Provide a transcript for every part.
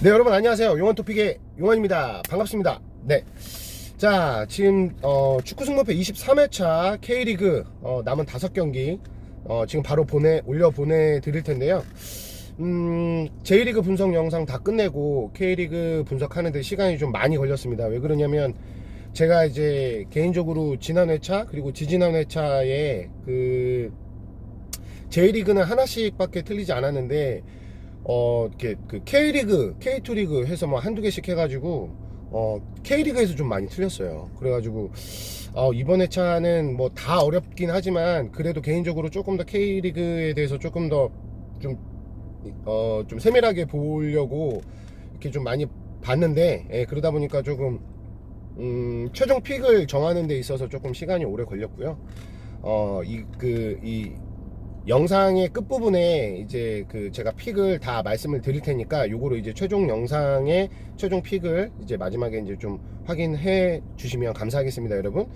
네, 여러분 안녕하세요. 용원토픽의 용원입니다. 반갑습니다. 네, 자 지금 축구 승무패 23회차 K리그 남은 5경기 지금 바로 올려 보내드릴 텐데요. J리그 분석 영상 다 끝내고 K리그 분석하는데 시간이 좀 많이 걸렸습니다. 왜 그러냐면 제가 이제 개인적으로 지난 회차 그리고 지지난 회차에 그 J리그는 하나씩밖에 틀리지 않았는데 이렇게 그 K리그, K2리그 해서 뭐 한두 개씩 해가지고 K리그에서 좀 많이 틀렸어요. 그래가지고 이번 회차는 뭐 다 어렵긴 하지만 그래도 개인적으로 조금 더 K리그에 대해서 조금 더 좀 세밀하게 보려고 이렇게 좀 많이 봤는데, 그러다 보니까 조금 최종 픽을 정하는 데 있어서 조금 시간이 오래 걸렸고요. 이 영상의 끝부분에 이제 제가 픽을 다 말씀을 드릴 테니까 요거로 이제 최종 영상의 최종 픽을 이제 마지막에 이제 좀 확인해 주시면 감사하겠습니다, 여러분.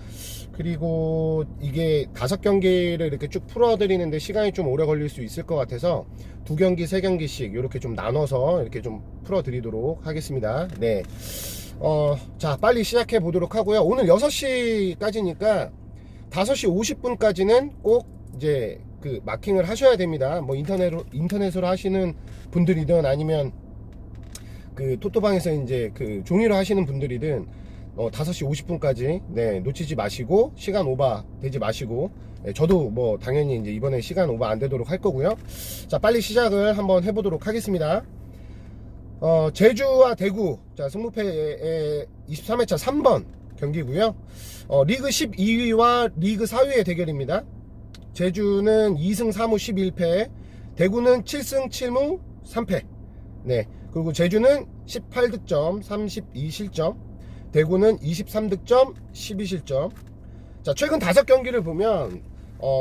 그리고 이게 5경기를 이렇게 쭉 풀어 드리는데 시간이 좀 오래 걸릴 수 있을 것 같아서 2경기, 3경기씩 이렇게 좀 나눠서 이렇게 좀 풀어 드리도록 하겠습니다. 네. 자, 빨리 시작해 보도록 하고요. 오늘 6시까지니까 5시 50분까지는 꼭 이제 그 마킹을 하셔야 됩니다. 뭐 인터넷으로 하시는 분들이든 아니면 그 토토방에서 이제 그 종이로 하시는 분들이든 5시 50분까지 네, 놓치지 마시고 시간 오버 되지 마시고, 저도 뭐 당연히 이제 이번에 시간 오버 안 되도록 할 거고요. 자, 빨리 시작을 한번 해보도록 하겠습니다. 제주와 대구, 자 승무패의 23회차 3번 경기고요. 리그 12위와 리그 4위의 대결입니다. 제주는 2승 3무 11패, 대구는 7승 7무 3패. 네. 그리고 제주는 18득점, 32실점, 대구는 23득점, 12실점. 자, 최근 5경기를 보면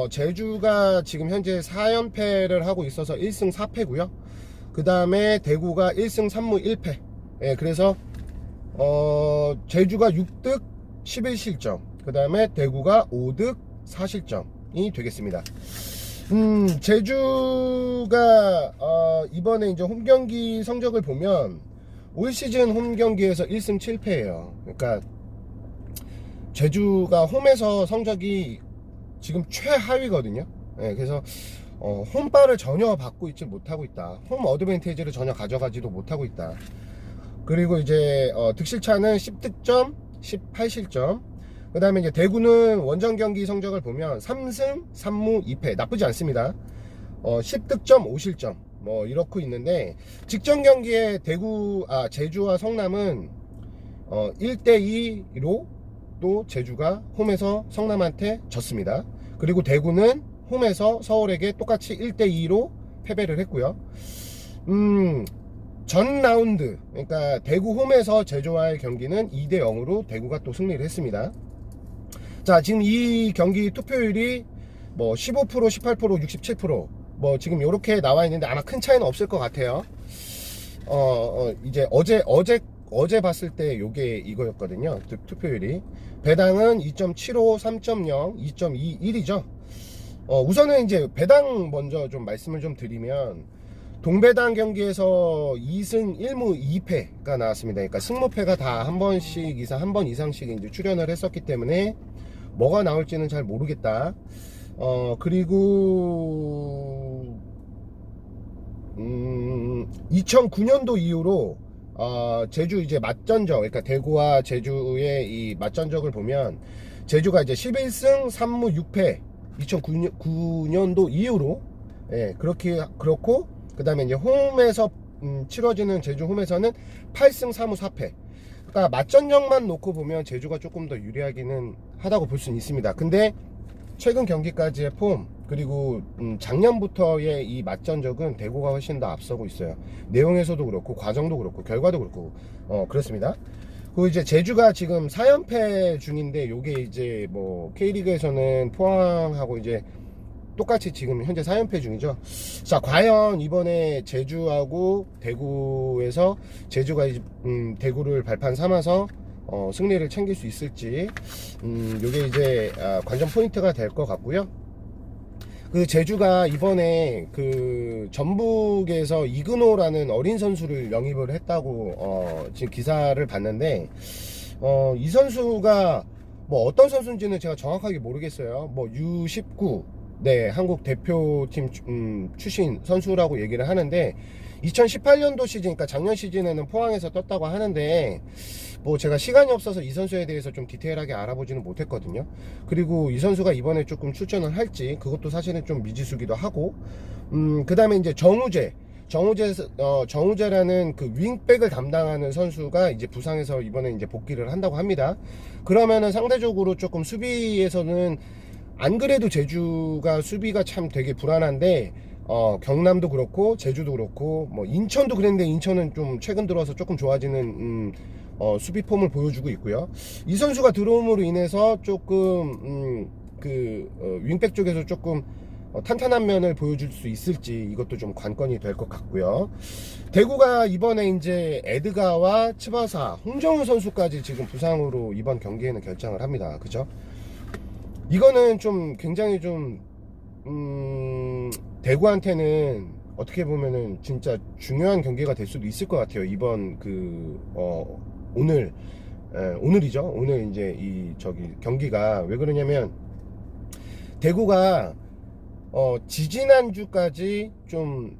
제주가 지금 현재 4연패를 하고 있어서 1승 4패고요. 그 다음에 대구가 1승 3무 1패. 예, 그래서 제주가 6득 11실점, 그 다음에 대구가 5득 4실점이 되겠습니다. 제주가 이번에 이제 홈경기 성적을 보면 올 시즌 홈경기에서 1승 7패예요. 그러니까 제주가 홈에서 성적이 지금 최하위거든요. 네, 그래서 홈발을 전혀 받고 있지 못하고 있다. 홈 어드밴티지를 전혀 가져가지도 못하고 있다. 그리고 이제 득실차는 10득점 18실점. 그 다음에 이제 대구는 원정 경기 성적을 보면 3승 3무 2패, 나쁘지 않습니다. 10득점 5실점 뭐 이렇고 있는데, 직전 경기에 제주와 성남은 1대2로 또 제주가 홈에서 성남한테 졌습니다. 그리고 대구는 홈에서 서울에게 똑같이 1대2로 패배를 했고요. 전 라운드, 그러니까 대구 홈에서 제주와의 경기는 2대0으로 대구가 또 승리를 했습니다. 자, 지금 이 경기 투표율이 뭐 15%, 18%, 67%, 뭐 지금 요렇게 나와 있는데 아마 큰 차이는 없을 것 같아요. 이제 어제 봤을 때 요게 이거였거든요. 투표율이. 배당은 2.75, 3.0, 2.21이죠. 우선은 이제 배당 먼저 좀 말씀을 좀 드리면, 동배당 경기에서 2승 1무 2패가 나왔습니다. 그러니까 승무패가 다 한 번 이상씩 이제 출연을 했었기 때문에 뭐가 나올지는 잘 모르겠다. 그리고 2009년도 이후로 제주 이제 맞전적, 그러니까 대구와 제주의 이 맞전적을 보면 제주가 이제 11승 3무 6패 2009년도 이후로, 예, 그렇고 그 다음에 이제 홈에서 치러지는 제주 홈에서는 8승 3무 4패. 그러니까 맞전적만 놓고 보면 제주가 조금 더 유리하기는 하다고 볼 수는 있습니다. 근데 최근 경기까지의 폼, 그리고 작년부터의 이 맞전적은 대구가 훨씬 더 앞서고 있어요. 내용에서도 그렇고 과정도 그렇고 결과도 그렇고 그렇습니다. 그리고 이제 제주가 지금 4연패 중인데, 요게 이제 뭐 K리그에서는 포항하고 이제 똑같이 지금 현재 4연패 중이죠. 자, 과연 이번에 제주하고 대구에서 제주가 대구를 발판 삼아서 승리를 챙길 수 있을지, 요게 이제 관전 포인트가 될 것 같고요. 그 제주가 이번에 그 전북에서 이근호라는 어린 선수를 영입을 했다고 지금 기사를 봤는데, 이 선수가 뭐 어떤 선수인지는 제가 정확하게 모르겠어요. 뭐 U19 네 한국 대표팀 출신 선수라고 얘기를 하는데, 2018년도 시즌, 그러니까 작년 시즌에는 포항에서 떴다고 하는데, 뭐 제가 시간이 없어서 이 선수에 대해서 좀 디테일하게 알아보지는 못했거든요. 그리고 이 선수가 이번에 조금 출전을 할지 그것도 사실은 좀 미지수기도 하고, 그 다음에 이제 정우재라는 그 윙백을 담당하는 선수가 이제 부상해서 이번에 이제 복귀를 한다고 합니다. 그러면은 상대적으로 조금 수비에서는, 안 그래도 제주가 수비가 참 되게 불안한데, 경남도 그렇고 제주도 그렇고 뭐 인천도 그랬는데, 인천은 좀 최근 들어서 조금 좋아지는 수비 폼을 보여주고 있고요. 이 선수가 들어옴으로 인해서 조금 윙백 쪽에서 조금 탄탄한 면을 보여줄 수 있을지, 이것도 좀 관건이 될 것 같고요. 대구가 이번에 이제 에드가와 츠바사, 홍정우 선수까지 지금 부상으로 이번 경기에는 결장을 합니다. 그죠? 이거는 좀 굉장히 좀 대구한테는 어떻게 보면은 진짜 중요한 경기가 될 수도 있을 것 같아요. 이번 오늘이죠. 오늘 이제 경기가 왜 그러냐면, 대구가 지지난주까지 좀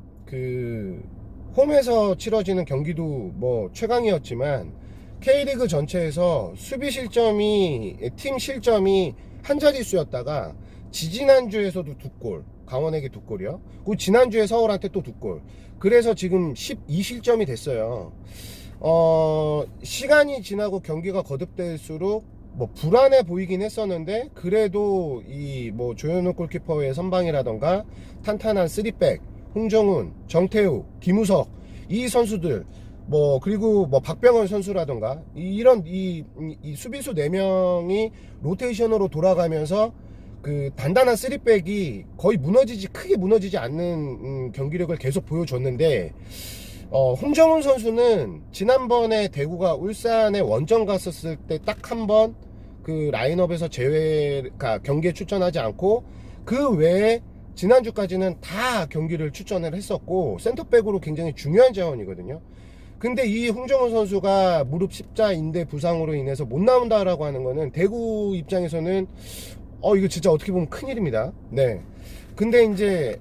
홈에서 치러지는 경기도 뭐 최강이었지만, K리그 전체에서 수비 실점이, 팀 실점이 한 자릿수였다가 지지난주에서도 2골, 강원에게 2골이요. 그리고 지난주에 서울한테 또 2골. 그래서 지금 12실점이 됐어요. 시간이 지나고 경기가 거듭될수록 뭐 불안해 보이긴 했었는데, 그래도 이 뭐 조현우 골키퍼의 선방이라던가 탄탄한 3백, 홍정훈, 정태우, 김우석, 이 선수들, 뭐 그리고 뭐 박병헌 선수라던가 이런 이 수비수 4명이 로테이션으로 돌아가면서 그 단단한 3백이 거의 크게 무너지지 않는 경기력을 계속 보여줬는데, 홍정훈 선수는 지난번에 대구가 울산에 원정 갔었을 때 딱 한 번 그 라인업에서 경기에 출전하지 않고, 그 외에 지난주까지는 다 경기를 출전을 했었고, 센터백으로 굉장히 중요한 자원이거든요. 근데 이 홍정훈 선수가 무릎 십자인대 부상으로 인해서 못 나온다라고 하는 거는, 대구 입장에서는 이거 진짜 어떻게 보면 큰일입니다. 네. 근데 이제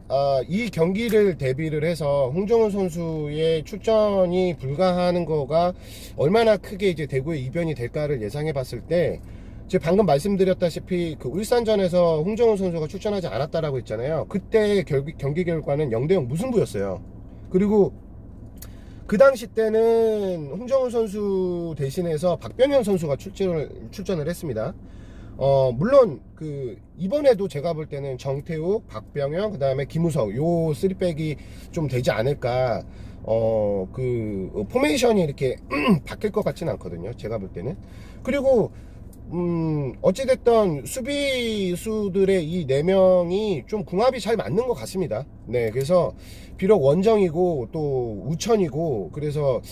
이 경기를 대비를 해서 홍정훈 선수의 출전이 불가하는 거가 얼마나 크게 이제 대구의 이변이 될까를 예상해 봤을 때, 제가 방금 말씀드렸다시피 그 울산전에서 홍정훈 선수가 출전하지 않았다라고 했잖아요. 그때 경기 결과는 0대0 무승부였어요. 그리고 그 당시 때는 홍정훈 선수 대신해서 박병현 선수가 출전을 했습니다. 물론 이번에도 제가 볼 때는 정태욱, 박병현, 그 다음에 김우석, 요 3백이 좀 되지 않을까. 포메이션이 이렇게 바뀔 것 같지는 않거든요, 제가 볼 때는. 그리고 어찌됐던 수비수들의 이 4명이 좀 궁합이 잘 맞는 것 같습니다. 네, 그래서 비록 원정이고 또 우천이고, 그래서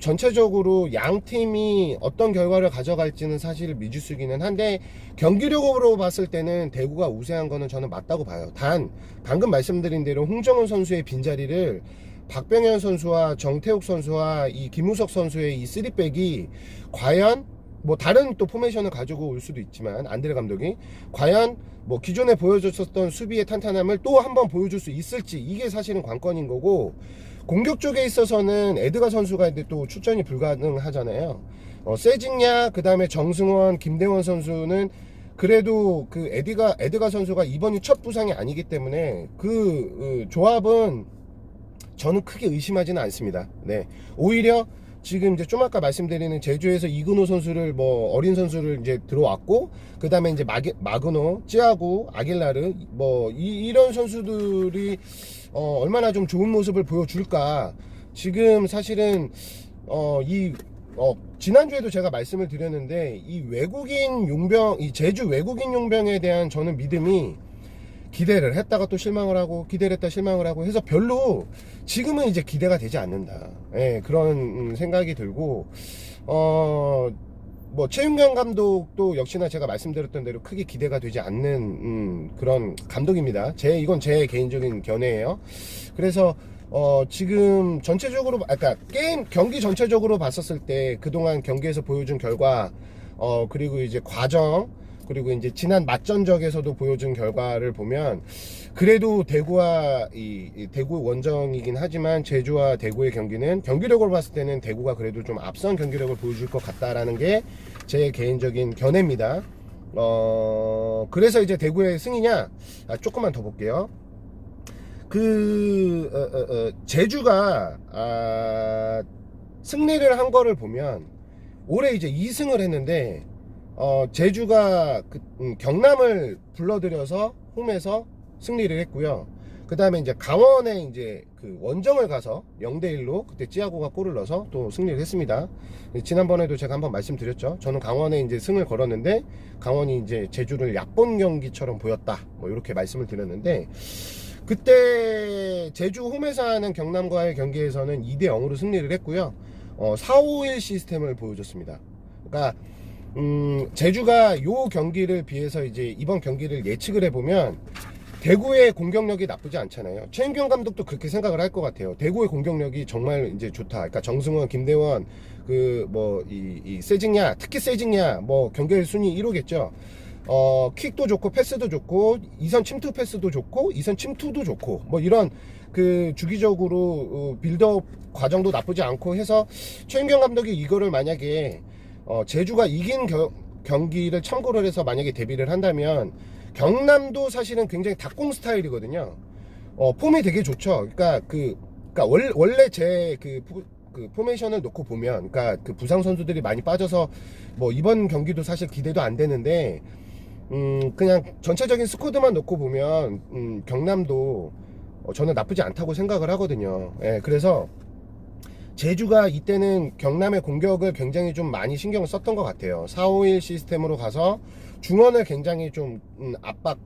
전체적으로 양 팀이 어떤 결과를 가져갈지는 사실 미지수기는 한데, 경기력으로 봤을 때는 대구가 우세한 거는 저는 맞다고 봐요. 단 방금 말씀드린 대로 홍정훈 선수의 빈자리를 박병현 선수와 정태욱 선수와 이 김우석 선수의 이 3백이 과연 뭐 다른 또 포메이션을 가지고 올 수도 있지만, 안드레 감독이 과연 뭐 기존에 보여줬었던 수비의 탄탄함을 또 한번 보여줄 수 있을지, 이게 사실은 관건인 거고, 공격 쪽에 있어서는 에드가 선수가 이제 또 출전이 불가능하잖아요. 세징야, 그 다음에 정승원, 김대원 선수는 그래도 그 에드가 선수가 이번이 첫 부상이 아니기 때문에 조합은 저는 크게 의심하지는 않습니다. 네, 오히려 지금 이제 좀 아까 말씀드리는 제주에서 이근호 선수를 뭐 어린 선수를 이제 들어왔고, 그 다음에 이제 마그노, 찌아구, 아길라르 뭐 이런 선수들이 얼마나 좀 좋은 모습을 보여줄까. 지금 사실은 지난주에도 제가 말씀을 드렸는데, 이 제주 외국인 용병에 대한 저는 믿음이, 기대를 했다가 또 실망을 하고, 기대를 했다 실망을 하고 해서 별로 지금은 이제 기대가 되지 않는다. 예, 그런 생각이 들고, 뭐 최윤경 감독도 역시나 제가 말씀드렸던 대로 크게 기대가 되지 않는 그런 감독입니다. 이건 제 개인적인 견해예요. 그래서 지금 전체적으로 아까 게임 경기 전체적으로 봤었을 때 그동안 경기에서 보여준 결과 그리고 이제 과정 그리고 이제 지난 맞전적에서도 보여준 결과를 보면 그래도 대구와 이 대구 원정이긴 하지만 제주와 대구의 경기는 경기력으로 봤을 때는 대구가 그래도 좀 앞선 경기력을 보여줄 것 같다라는 게 제 개인적인 견해입니다. 그래서 이제 대구의 승이냐? 조금만 더 볼게요. 제주가 승리를 한 거를 보면 올해 이제 2승을 했는데 제주가 경남을 불러들여서 홈에서 승리를 했고요. 그 다음에 이제 강원에 이제 그 원정을 가서 0대1로 그때 찌아고가 골을 넣어서 또 승리를 했습니다. 지난번에도 제가 한번 말씀드렸죠. 저는 강원에 이제 승을 걸었는데 강원이 이제 제주를 얕본 경기처럼 보였다. 뭐 이렇게 말씀을 드렸는데 그때 제주 홈에서 하는 경남과의 경기에서는 2대0으로 승리를 했고요. 4-5-1 시스템을 보여줬습니다. 그러니까 제주가 요 경기를 비해서 이제 이번 경기를 예측을 해보면 대구의 공격력이 나쁘지 않잖아요. 최인경 감독도 그렇게 생각을 할 것 같아요. 대구의 공격력이 정말 이제 좋다. 그러니까 정승원, 김대원, 이 세징야, 특히 세징야, 뭐 경기 순위 1호겠죠. 킥도 좋고 패스도 좋고 2선 침투 패스도 좋고 2선 침투도 좋고 뭐 이런 그 주기적으로 빌드업 과정도 나쁘지 않고 해서 최인경 감독이 이거를 만약에 제주가 이긴 경기를 참고를 해서 만약에 데뷔를 한다면 경남도 사실은 굉장히 닭공 스타일이거든요. 폼이 되게 좋죠. 그러니까 원래 제 그 포메이션을 놓고 보면, 그러니까 그 부상 선수들이 많이 빠져서 뭐 이번 경기도 사실 기대도 안 되는데, 그냥 전체적인 스쿼드만 놓고 보면 경남도 저는 나쁘지 않다고 생각을 하거든요. 예, 그래서 제주가 이때는 경남의 공격을 굉장히 좀 많이 신경을 썼던 것 같아요. 4-5-1 시스템으로 가서 중원을 굉장히 좀 압박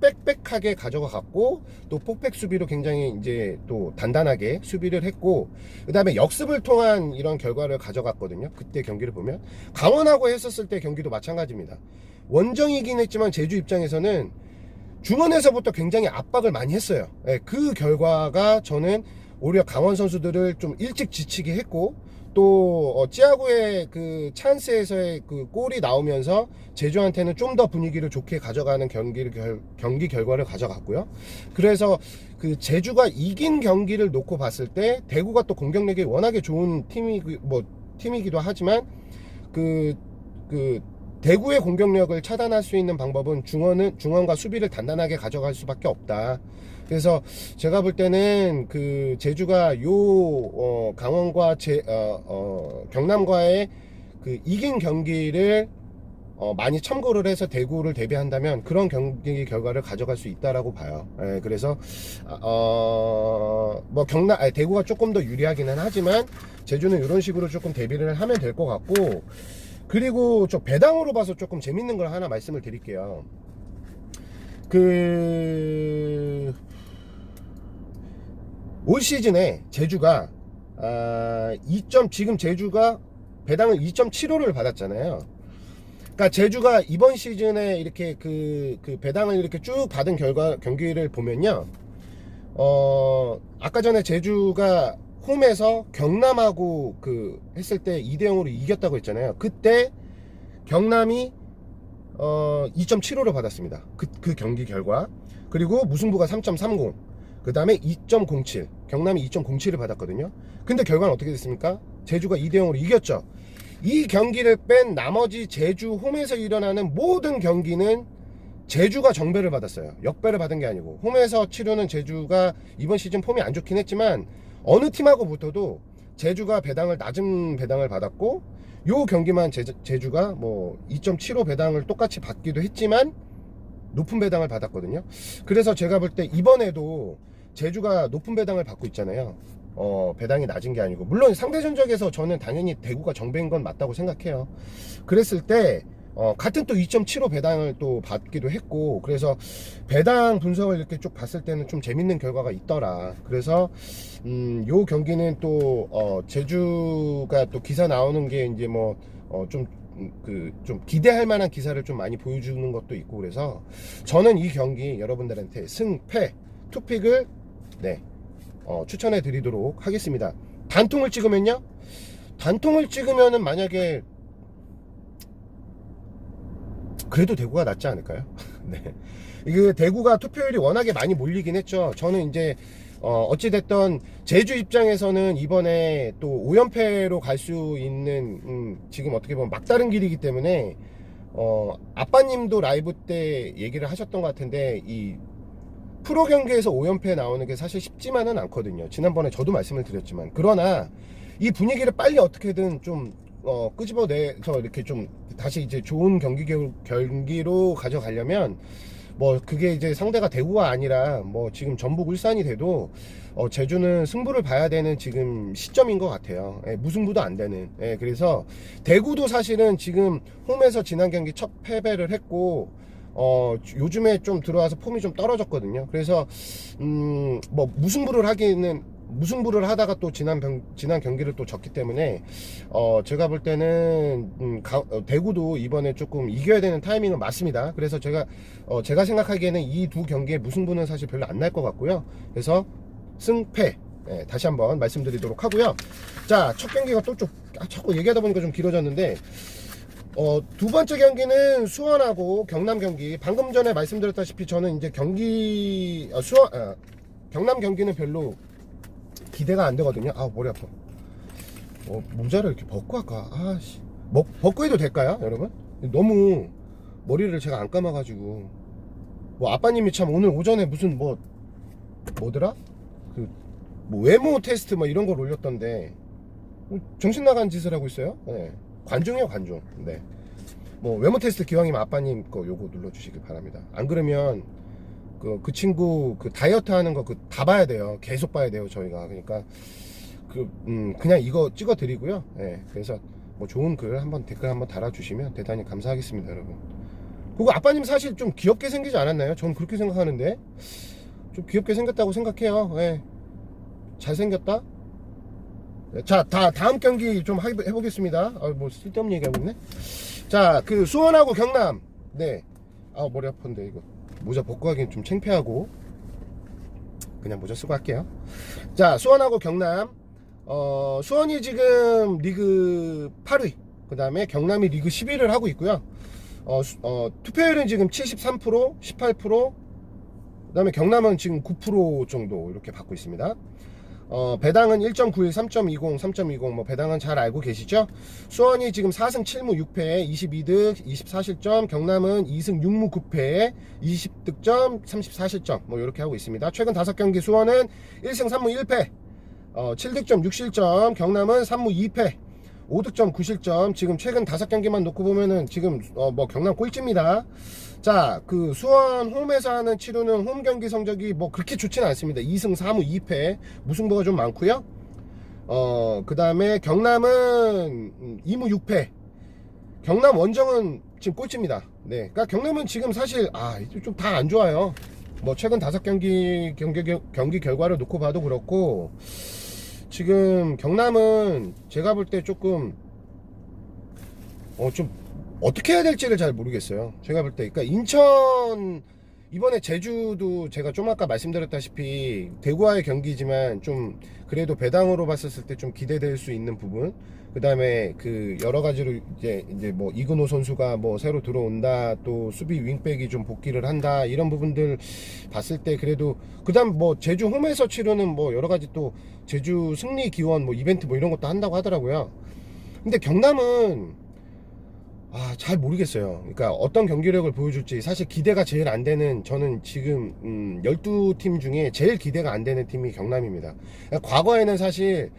빽빽하게 가져가 갔고 또 폭백 수비로 굉장히 이제 또 단단하게 수비를 했고 그 다음에 역습을 통한 이런 결과를 가져갔거든요. 그때 경기를 보면 강원하고 했었을 때 경기도 마찬가지입니다. 원정이긴 했지만 제주 입장에서는 중원에서부터 굉장히 압박을 많이 했어요. 예, 그 결과가 저는 오히려 강원 선수들을 좀 일찍 지치게 했고 또 찌아고의 그 찬스에서의 그 골이 나오면서 제주한테는 좀 더 분위기를 좋게 가져가는 경기 결과를 가져갔고요. 그래서 그 제주가 이긴 경기를 놓고 봤을 때 대구가 또 공격력이 워낙에 좋은 팀이기도 하지만 대구의 공격력을 차단할 수 있는 방법은 중원과 수비를 단단하게 가져갈 수밖에 없다. 그래서 제가 볼 때는 그 제주가 강원과 경남과의 그 이긴 경기를 많이 참고를 해서 대구를 대비한다면 그런 경기 결과를 가져갈 수 있다라고 봐요. 예, 그래서 뭐 대구가 조금 더 유리하기는 하지만 제주는 이런 식으로 조금 대비를 하면 될 것 같고. 그리고 저 배당으로 봐서 조금 재밌는 걸 하나 말씀을 드릴게요. 올 시즌에 제주가 지금 제주가 배당을 2.75를 받았잖아요. 그러니까 제주가 이번 시즌에 이렇게 그 배당을 이렇게 쭉 받은 경기를 보면요. 아까 전에 제주가 홈에서 경남하고 했을 때 2대0으로 이겼다고 했잖아요. 그때 경남이 2.75를 받았습니다. 그 경기 결과. 그리고 무승부가 3.30. 그 다음에 2.07. 경남이 2.07을 받았거든요. 근데 결과는 어떻게 됐습니까? 제주가 2대0으로 이겼죠. 이 경기를 뺀 나머지 제주 홈에서 일어나는 모든 경기는 제주가 정배를 받았어요. 역배를 받은 게 아니고. 홈에서 치르는 제주가 이번 시즌 폼이 안 좋긴 했지만 어느 팀하고 붙어도 제주가 낮은 배당을 받았고 요 경기만 제주가 뭐 2.75 배당을 똑같이 받기도 했지만 높은 배당을 받았거든요. 그래서 제가 볼 때 이번에도 제주가 높은 배당을 받고 있잖아요. 배당이 낮은 게 아니고 물론 상대 전적에서 저는 당연히 대구가 정배인 건 맞다고 생각해요. 그랬을 때 같은 또 2.75 배당을 또 받기도 했고 그래서 배당 분석을 이렇게 쭉 봤을 때는 좀 재밌는 결과가 있더라. 그래서 요 경기는 또 제주가 또 기사 나오는 게 이제 뭐 좀 그 좀 기대할 만한 기사를 좀 많이 보여주는 것도 있고, 그래서 저는 이 경기 여러분들한테 승패 투픽을 네 추천해 드리도록 하겠습니다. 단통을 찍으면요, 단통을 찍으면은 만약에 그래도 대구가 낫지 않을까요? 네. 이게 대구가 투표율이 워낙에 많이 몰리긴 했죠. 저는 이제 어찌됐던 제주 입장에서는 이번에 또 5연패로 갈 수 있는 지금 어떻게 보면 막다른 길이기 때문에 아빠님도 라이브 때 얘기를 하셨던 것 같은데, 이 프로 경기에서 5연패 나오는 게 사실 쉽지만은 않거든요. 지난번에 저도 말씀을 드렸지만, 그러나 이 분위기를 빨리 어떻게든 좀 끄집어내서 이렇게 좀 다시 이제 좋은 경기로 가져가려면, 뭐 그게 이제 상대가 대구가 아니라 뭐 지금 전북 울산이 돼도 제주는 승부를 봐야 되는 지금 시점인 것 같아요. 예, 무승부도 안 되는. 예, 그래서 대구도 사실은 지금 홈에서 지난 경기 첫 패배를 했고, 요즘에 좀 들어와서 폼이 좀 떨어졌거든요. 그래서 뭐 무승부를 하다가 또 지난 경기를 또 졌기 때문에 제가 볼 때는 대구도 이번에 조금 이겨야 되는 타이밍은 맞습니다. 그래서 제가 생각하기에는 이 두 경기의 무승부는 사실 별로 안 날 것 같고요. 그래서 승패 다시 한번 말씀드리도록 하고요. 자, 첫 경기가 또 자꾸 얘기하다 보니까 좀 길어졌는데, 두 번째 경기는 수원하고 경남 경기. 방금 전에 말씀드렸다시피 저는 이제 경남 경기는 별로 기대가 안 되거든요. 아, 머리 아파. 모자를 이렇게 벗고 할까? 아씨, 벗고 해도 될까요, 여러분? 너무 머리를 제가 안 감아가지고. 뭐 아빠님이 참 오늘 오전에 무슨 뭐더라? 뭐 외모 테스트 뭐 이런 걸 올렸던데, 정신 나간 짓을 하고 있어요. 네. 관중이요, 관중. 네. 뭐 외모 테스트 기왕이면 아빠님 거 요거 눌러주시길 바랍니다. 안 그러면 그 친구 그 다이어트 하는 거 다 봐야 돼요. 계속 봐야 돼요, 저희가. 그러니까 그냥 이거 찍어 드리고요. 예. 그래서 뭐 좋은 글 댓글 한번 달아주시면 대단히 감사하겠습니다, 여러분. 그리고 아빠님 사실 좀 귀엽게 생기지 않았나요? 저는 그렇게 생각하는데 좀 귀엽게 생겼다고 생각해요. 예. 잘생겼다. 자, 다음 경기 좀 해보겠습니다. 뭐 쓸데없는 얘기하고 있네. 자, 그 수원하고 경남. 네. 머리 아픈데 이거 모자 벗고 하기엔 좀 창피하고 그냥 모자 쓰고 할게요. 자, 수원하고 경남. 수원이 지금 리그 8위, 그 다음에 경남이 리그 11위를 하고 있고요. 투표율은 지금 73%, 18%, 그 다음에 경남은 지금 9% 정도 이렇게 받고 있습니다. 배당은 1.91, 3.20, 3.20, 뭐 배당은 잘 알고 계시죠? 수원이 지금 4승 7무 6패 22득 24실점, 경남은 2승 6무 9패 20득점 34실점 뭐 이렇게 하고 있습니다. 최근 5경기 수원은 1승 3무 1패 7득점 6실점, 경남은 3무 2패 5득점 9실점. 지금 최근 5경기만 놓고 보면은 지금 뭐 경남 꼴찌입니다. 자, 그 수원 홈에서 하는 치루는 홈 경기 성적이 뭐 그렇게 좋지는 않습니다. 2승 4무 2패 무승부가 좀 많고요. 그 다음에 경남은 2무 6패. 경남 원정은 지금 꼴찌입니다. 네, 그러니까 경남은 지금 사실 좀 다 안 좋아요. 뭐 최근 5경기 경기 결과를 놓고 봐도 그렇고, 지금 경남은 제가 볼 때 조금 좀 어떻게 해야 될지를 잘 모르겠어요. 제가 볼 때. 그러니까 인천, 이번에 제주도 제가 좀 아까 말씀드렸다시피 대구와의 경기지만 좀 그래도 배당으로 봤었을 때 좀 기대될 수 있는 부분, 그 다음에 그 여러 가지로 이제 뭐 이근호 선수가 뭐 새로 들어온다, 또 수비 윙백이 좀 복귀를 한다, 이런 부분들 봤을 때 그래도, 그 다음 뭐 제주 홈에서 치르는 뭐 여러 가지 또 제주 승리 기원 뭐 이벤트 뭐 이런 것도 한다고 하더라고요. 근데 경남은 잘 모르겠어요. 그러니까 어떤 경기력을 보여줄지 사실 기대가 제일 안 되는, 저는 지금 12팀 중에 제일 기대가 안 되는 팀이 경남입니다. 그러니까 과거에는 사실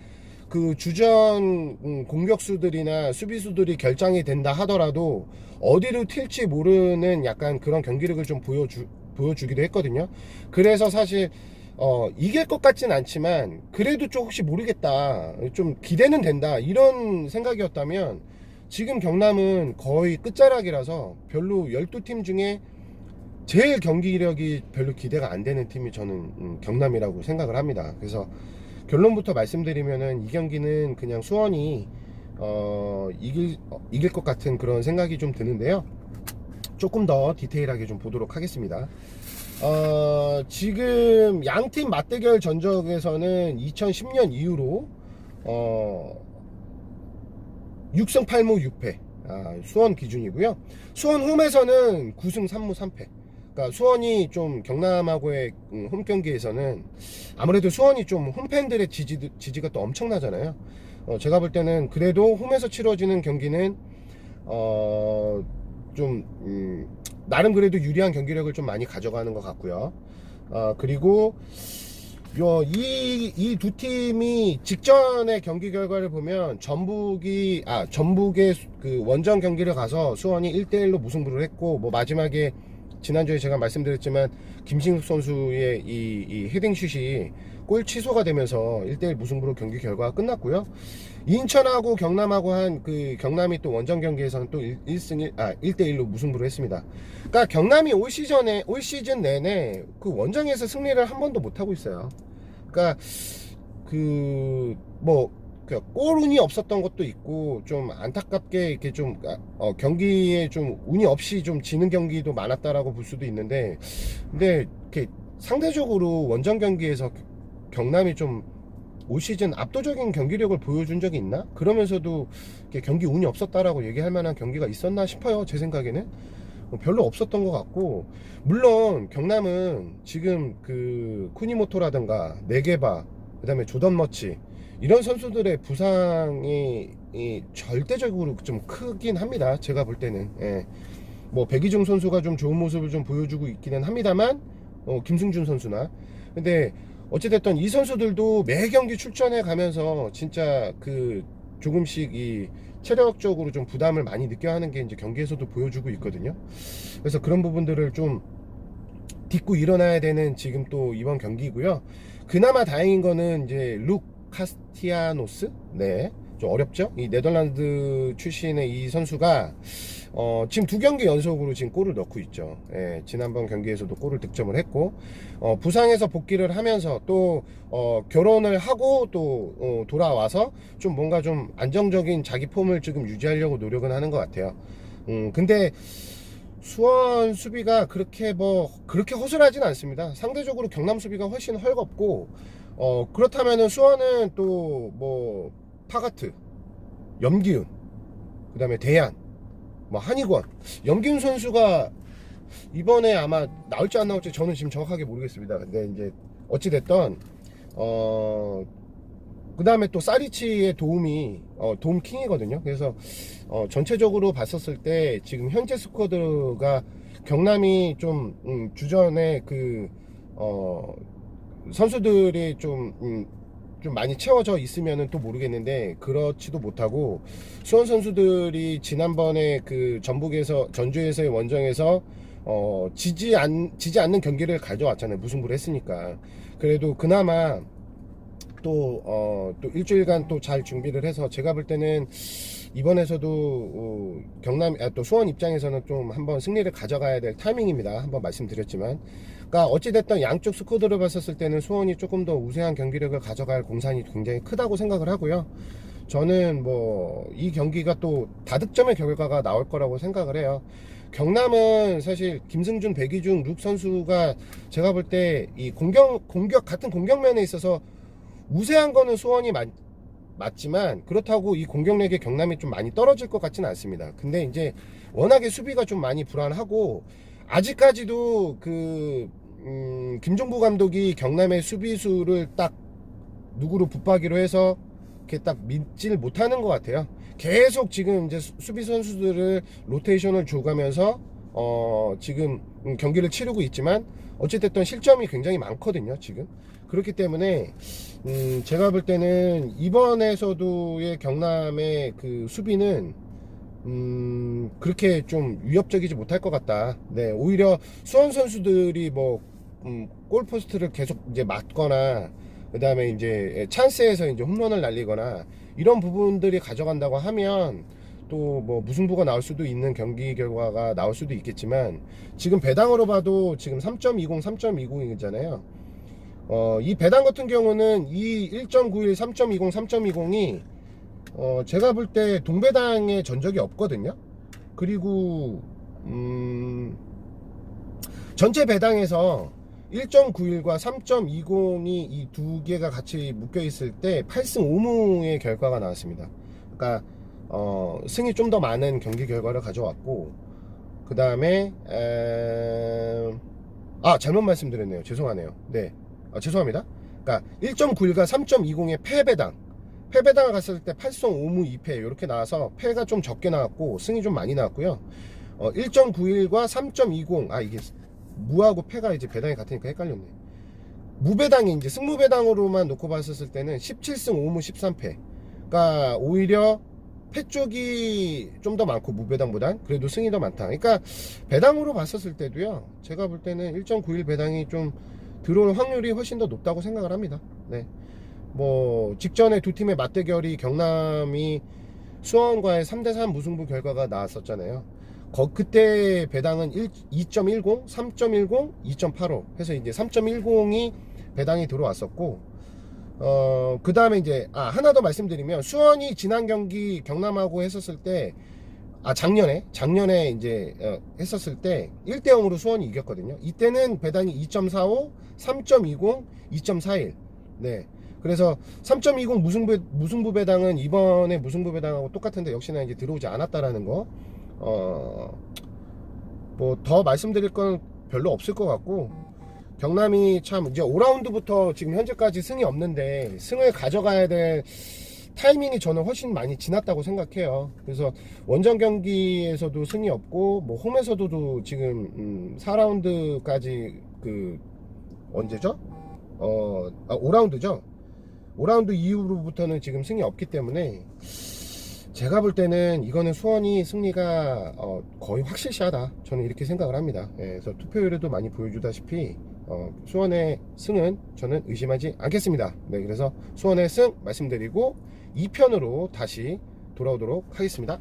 그 주전 공격수들이나 수비수들이 결장이 된다 하더라도 어디로 튈지 모르는 약간 그런 경기력을 좀 보여주기도 했거든요. 그래서 사실 이길 것 같진 않지만 그래도 좀 혹시 모르겠다, 좀 기대는 된다, 이런 생각이었다면, 지금 경남은 거의 끝자락이라서 별로 12팀 중에 제일 경기력이 별로 기대가 안 되는 팀이 저는 경남이라고 생각을 합니다. 그래서 결론부터 말씀드리면은 이 경기는 그냥 수원이 이길 것 같은 그런 생각이 좀 드는데요. 조금 더 디테일하게 좀 보도록 하겠습니다. 지금 양팀 맞대결 전적에서는 2010년 이후로 6승 8무 6패 수원 기준이고요. 수원 홈에서는 9승 3무 3패. 그러니까 수원이 좀 경남하고의 홈 경기에서는 아무래도 수원이 좀 홈팬들의 지지가 또 엄청나잖아요. 제가 볼 때는 그래도 홈에서 치러지는 경기는 나름 그래도 유리한 경기력을 좀 많이 가져가는 것 같고요. 그리고 이 두 팀이 직전의 경기 결과를 보면 전북의 그 원정 경기를 가서 수원이 1대1로 무승부를 했고, 뭐 마지막에 지난주에 제가 말씀드렸지만 김신욱 선수의 이 헤딩슛이 골 취소가 되면서 1대1 무승부로 경기 결과가 끝났고요. 인천하고 경남하고 한 그 경남이 또 원정 경기에서는 또 1대1로 무승부를 했습니다. 그러니까 경남이 올 시즌 내내 그 원정에서 승리를 한 번도 못 하고 있어요. 그러니까 골 운이 없었던 것도 있고, 좀 안타깝게 이렇게 좀 경기에 좀 운이 없이 좀 지는 경기도 많았다라고 볼 수도 있는데, 근데 이렇게 상대적으로 원정 경기에서 경남이 좀 올 시즌 압도적인 경기력을 보여준 적이 있나? 그러면서도 경기 운이 없었다라고 얘기할 만한 경기가 있었나 싶어요. 제 생각에는 별로 없었던 것 같고, 물론 경남은 지금 그 쿠니모토라든가 네게바, 그 다음에 조던 머치, 이런 선수들의 부상이 절대적으로 좀 크긴 합니다. 제가 볼 때는. 예. 뭐 백이중 선수가 좀 좋은 모습을 좀 보여주고 있기는 합니다만, 김승준 선수나. 근데 어찌됐든 이 선수들도 매 경기 출전해 가면서 진짜 그 조금씩 이 체력적으로 좀 부담을 많이 느껴 하는 게 이제 경기에서도 보여주고 있거든요. 그래서 그런 부분들을 좀 딛고 일어나야 되는 지금 또 이번 경기고요. 그나마 다행인 거는 이제 룩 카스티아노스, 좀 어렵죠. 이 네덜란드 출신의 이 선수가 지금 2경기 연속으로 지금 골을 넣고 있죠. 예, 지난번 경기에서도 골을 득점을 했고, 부상에서 복귀를 하면서 또 결혼을 하고 또 돌아와서 좀 뭔가 좀 안정적인 자기 폼을 지금 유지하려고 노력은 하는 것 같아요. 근데 수원 수비가 그렇게 허술하진 않습니다. 상대적으로 경남 수비가 훨씬 헐겁고, 그렇다면은 수원은 또 뭐 파가트, 염기훈, 그 다음에 대안, 뭐 한희권, 염기훈 선수가 이번에 아마 나올지 안 나올지 저는 지금 정확하게 모르겠습니다. 근데 이제 어찌 됐던 그 다음에 또 사리치의 도움 킹이거든요. 그래서 전체적으로 봤었을 때 지금 현재 스쿼드가 경남이 좀 주전에 그 선수들이 좀 많이 채워져 있으면은 또 모르겠는데, 그렇지도 못하고 수원 선수들이 지난번에 그 전주에서의 원정에서 지지 않는 경기를 가져왔잖아요. 무승부를 했으니까. 그래도 그나마 또 일주일간 또 잘 준비를 해서, 제가 볼 때는 이번에서도 또 수원 입장에서는 좀 한번 승리를 가져가야 될 타이밍입니다. 한번 말씀드렸지만, 그러니까 어찌됐든 양쪽 스쿼드를 봤었을 때는 수원이 조금 더 우세한 경기력을 가져갈 공산이 굉장히 크다고 생각을 하고요. 저는 뭐 이 경기가 또 다득점의 결과가 나올 거라고 생각을 해요. 경남은 사실 김승준, 백이중, 룩 선수가 제가 볼 때 이 같은 공격면에 있어서 우세한 거는 수원이 맞지만, 그렇다고 이 공격력의 경남이 좀 많이 떨어질 것 같지는 않습니다. 근데 이제 워낙에 수비가 좀 많이 불안하고, 아직까지도 김종부 감독이 경남의 수비수를 딱 누구로 붙박이로 해서 이렇게 딱 믿질 못하는 것 같아요. 계속 지금 이제 수비 선수들을 로테이션을 줘가면서 지금 경기를 치르고 있지만, 어찌됐든 실점이 굉장히 많거든요, 지금. 그렇기 때문에 제가 볼 때는 이번에서도의 경남의 그 수비는 그렇게 좀 위협적이지 못할 것 같다. 네, 오히려 수원 선수들이 골포스트를 계속 이제 맞거나, 그 다음에 이제 찬스에서 이제 홈런을 날리거나, 이런 부분들이 가져간다고 하면 또 뭐 무승부가 나올 수도 있는 경기 결과가 나올 수도 있겠지만, 지금 배당으로 봐도 지금 3.20, 3.20이잖아요. 이 배당 같은 경우는 이 1.91, 3.20, 3.20이 제가 볼 때 동배당의 전적이 없거든요. 그리고 전체 배당에서 1.91과 3.20이 이 두 개가 같이 묶여 있을 때 8승 5무의 결과가 나왔습니다. 그러니까 승이 좀 더 많은 경기 결과를 가져왔고, 그 다음에 잘못 말씀드렸네요. 죄송하네요. 네, 죄송합니다. 그러니까 1.91과 3.20의 패배당을 갔을 때 8승 5무 2패 이렇게 나와서 패가 좀 적게 나왔고 승이 좀 많이 나왔고요. 1.91과 3.20 이게 무하고 패가 이제 배당이 같으니까 헷갈렸네. 무배당이 이제 승무배당으로만 놓고 봤었을 때는 17승 5무 13패. 그러니까 오히려 패 쪽이 좀 더 많고 무배당보단 그래도 승이 더 많다. 그러니까 배당으로 봤었을 때도요. 제가 볼 때는 1.91 배당이 좀 들어올 확률이 훨씬 더 높다고 생각을 합니다. 네. 뭐 직전에 두 팀의 맞대결이 경남이 수원과의 3대3 무승부 결과가 나왔었잖아요. 그때 배당은 2.10, 3.10, 2.85 해서 이제 3.10이 배당이 들어왔었고, 그 다음에 이제 하나 더 말씀드리면, 수원이 지난 경기 경남하고 했었을 때 작년에 이제 했었을 때 1대0으로 수원이 이겼거든요. 이때는 배당이 2.45, 3.20, 2.41. 네. 그래서 3.20 무승부 배당은 이번에 무승부 배당하고 똑같은데 역시나 이제 들어오지 않았다라는 거. 뭐 더 말씀드릴 건 별로 없을 것 같고, 경남이 참 이제 5라운드부터 지금 현재까지 승이 없는데 승을 가져가야 될 타이밍이 저는 훨씬 많이 지났다고 생각해요. 그래서 원정 경기에서도 승이 없고, 뭐 홈에서도 지금 4라운드까지 언제죠? 5라운드죠. 5라운드 이후로부터는 지금 승이 없기 때문에 제가 볼 때는 이거는 수원이 승리가 거의 확실시하다, 저는 이렇게 생각을 합니다. 그래서 투표율에도 많이 보여주다시피 수원의 승은 저는 의심하지 않겠습니다. 네, 그래서 수원의 승 말씀드리고 2편으로 다시 돌아오도록 하겠습니다.